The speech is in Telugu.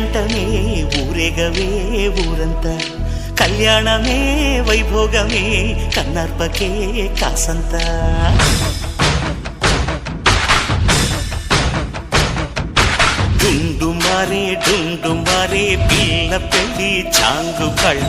వెంటనే ఊరేగవే ఊరంతా కళ్యాణమే వైభోగమే కన్నార్పకే కాసంత డుండు మారే పిల్ల పెళ్ళి చాంగు కళ్ళ